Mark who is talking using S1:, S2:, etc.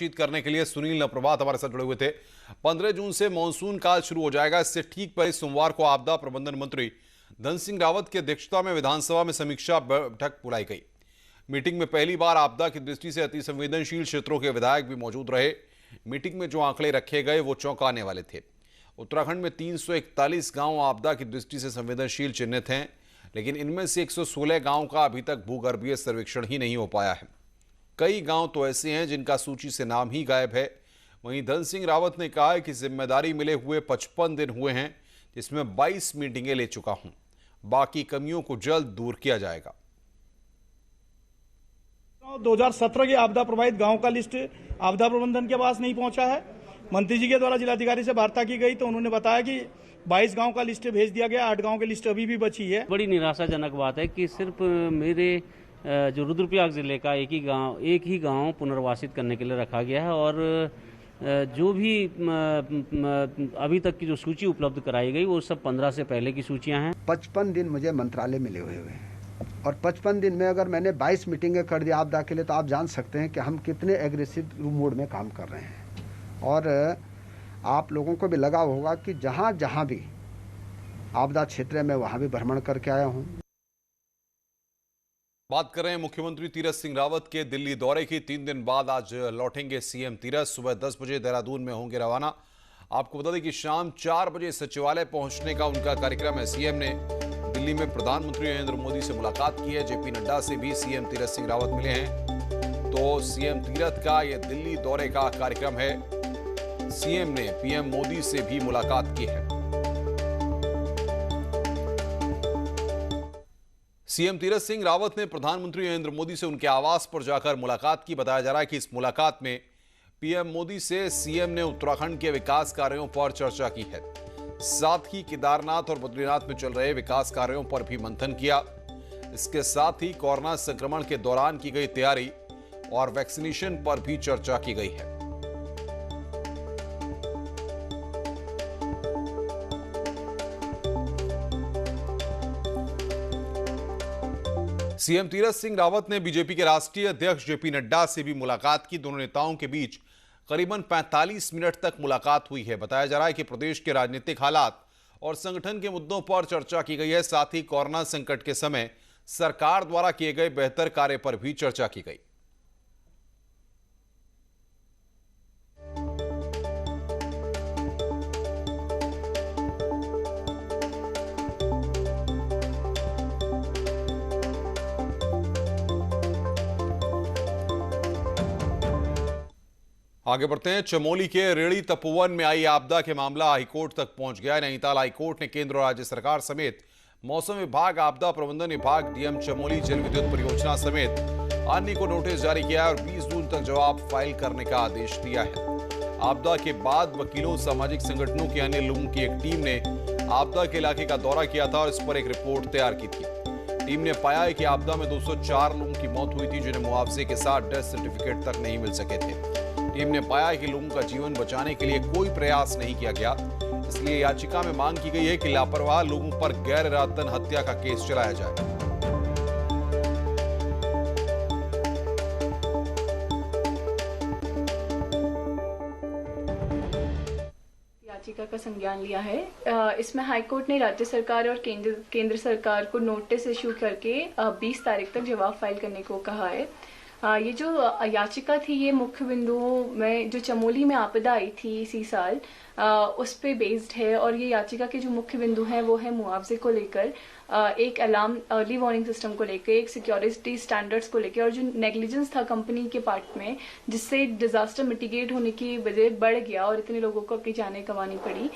S1: बातचीत करने के लिए सुनील नप्रभात हमारे साथ जुड़े हुए थे। 15 जून से मानसून काल शुरू हो जाएगा। इससे ठीक पहले सोमवार को आपदा प्रबंधन मंत्री धन सिंह रावत की अध्यक्षता में विधानसभा में समीक्षा बैठक बुलाई गई। मीटिंग में पहली बार आपदा की दृष्टि से अति संवेदनशील क्षेत्रों के विधायक भी मौजूद रहे। मीटिंग में जो आंकड़े रखे गए वो चौंकाने वाले थे। उत्तराखंड में 341 गांव आपदा की दृष्टि से संवेदनशील चिन्हित हैं, लेकिन इनमें से 116 गांव का अभी तक भूगर्भीय सर्वेक्षण ही नहीं हो पाया है। कई गांव तो ऐसे हैं जिनका सूची से नाम ही गायब है। वहीं धन सिंह रावत ने कहा है कि जिम्मेदारी मिले हुए 55 दिन हुए हैं, जिसमें 22 मीटिंगें ले चुका हूं। बाकी कमियों को जल्द दूर किया जाएगा।
S2: 2017 की आपदा प्रभावित गांव का लिस्ट आपदा प्रबंधन के पास नहीं पहुंचा है। मंत्री जी के द्वारा जिलाधिकारी से वार्ता की गई तो उन्होंने बताया कि 22 गांव का लिस्ट भेज दिया गया, 8 गांव की लिस्ट अभी भी बची है।
S3: बड़ी निराशाजनक बात है कि सिर्फ मेरे जो रुद्रप्रयाग जिले का एक ही गांव पुनर्वासित करने के लिए रखा गया है और जो भी अभी तक की जो सूची उपलब्ध कराई गई वो सब 15 से पहले की सूचियां हैं।
S4: 55 दिन मुझे मंत्रालय मिले हुए हैं और 55 दिन में अगर मैंने 22 मीटिंगें कर दी आपदा के लिए तो आप जान सकते हैं कि हम कितने एग्रेसिव मोड में काम कर रहे हैं। और आप लोगों को भी लगा होगा कि जहां जहां भी आपदा क्षेत्र है मैं वहां भी भ्रमण करके आया हूं।
S1: बात कर रहे हैं मुख्यमंत्री तीरथ सिंह रावत के दिल्ली दौरे की। 3 दिन बाद आज लौटेंगे सीएम तीरथ। सुबह 10 बजे देहरादून में होंगे रवाना। आपको बता दें कि शाम 4 बजे सचिवालय पहुंचने का उनका कार्यक्रम है। सीएम ने दिल्ली में प्रधानमंत्री नरेंद्र मोदी से मुलाकात की है। जेपी नड्डा से भी सीएम तीरथ सिंह रावत मिले हैं। तो सीएम तीरथ का यह दिल्ली दौरे का कार्यक्रम है। सीएम ने पीएम मोदी से भी मुलाकात की है। सीएम तीरथ सिंह रावत ने प्रधानमंत्री नरेंद्र मोदी से उनके आवास पर जाकर मुलाकात की। बताया जा रहा है कि इस मुलाकात में पीएम मोदी से सीएम ने उत्तराखंड के विकास कार्यों पर चर्चा की है। साथ ही केदारनाथ और बद्रीनाथ में चल रहे विकास कार्यों पर भी मंथन किया। इसके साथ ही कोरोना संक्रमण के दौरान की गई तैयारी और वैक्सीनेशन पर भी चर्चा की गई है। सीएम तीरथ सिंह रावत ने बीजेपी के राष्ट्रीय अध्यक्ष जेपी नड्डा से भी मुलाकात की। दोनों नेताओं के बीच करीबन 45 मिनट तक मुलाकात हुई है। बताया जा रहा है कि प्रदेश के राजनीतिक हालात और संगठन के मुद्दों पर चर्चा की गई है। साथ ही कोरोना संकट के समय सरकार द्वारा किए गए बेहतर कार्य पर भी चर्चा की गई। आगे बढ़ते हैं। चमोली के रेड़ी तपोवन में आई आपदा के मामला हाईकोर्ट तक पहुंच गया है। नैनीताल हाईकोर्ट ने केंद्र और राज्य सरकार समेत मौसम विभाग, आपदा प्रबंधन विभाग, डीएम चमोली, जल विद्युत परियोजना समेत अन्य को नोटिस जारी किया है और 20 जून तक जवाब फाइल करने का आदेश दिया है। आपदा के बाद वकीलों, सामाजिक संगठनों के अन्य लोगों की एक टीम ने आपदा के इलाके का दौरा किया था और इस पर एक रिपोर्ट तैयार की थी। टीम ने पाया है कि आपदा में 204 लोगों की मौत हुई थी, जिन्हें मुआवजे के साथ डेथ सर्टिफिकेट तक नहीं मिल सके थे। टीम ने पाया कि लोगों का जीवन बचाने के लिए कोई प्रयास नहीं किया गया। इसलिए याचिका में मांग की गई है कि लापरवाह लोगों पर गैर इरादतन हत्या का केस चलाया जाए।
S5: याचिका का संज्ञान लिया है। इसमें हाईकोर्ट ने राज्य सरकार और केंद्र सरकार को नोटिस इशू करके 20 तारीख तक जवाब फाइल करने को कहा है। ये जो याचिका थी ये मुख्य बिंदुओं में जो चमोली में आपदा आई थी इसी साल उस पे बेस्ड है और ये याचिका के जो मुख्य बिंदु हैं वो है मुआवजे को लेकर, एक अलार्म अर्ली वार्निंग सिस्टम को लेकर, एक सिक्योरिटी स्टैंडर्ड्स को लेकर और जो नेग्लिजेंस था कंपनी के पार्ट में जिससे डिजास्टर मिटिगेट होने की वजह बढ़ गया और इतने लोगों को अपनी जानें गंवानी पड़ी।